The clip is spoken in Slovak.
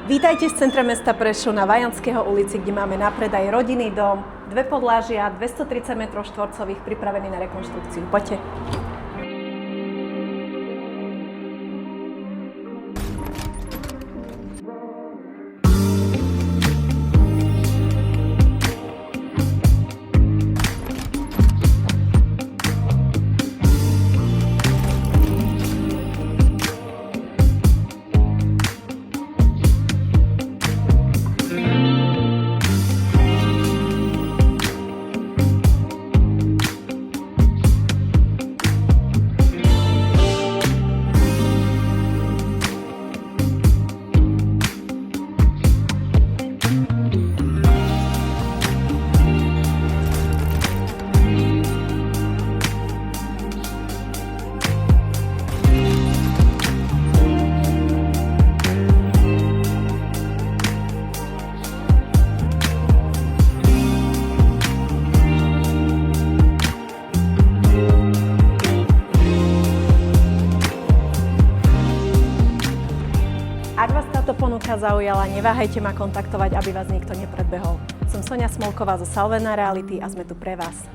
Vítajte v centre mesta Prešov na Vajanského ulici, kde máme na predaj rodinný dom, 2 podlažia, 230 m2 pripravený na rekonštrukciu. Poďte. Ak vás táto ponuka zaujala, neváhajte ma kontaktovať, aby vás nikto nepredbehol. Som Soňa Smolková zo Salvena Reality a sme tu pre vás.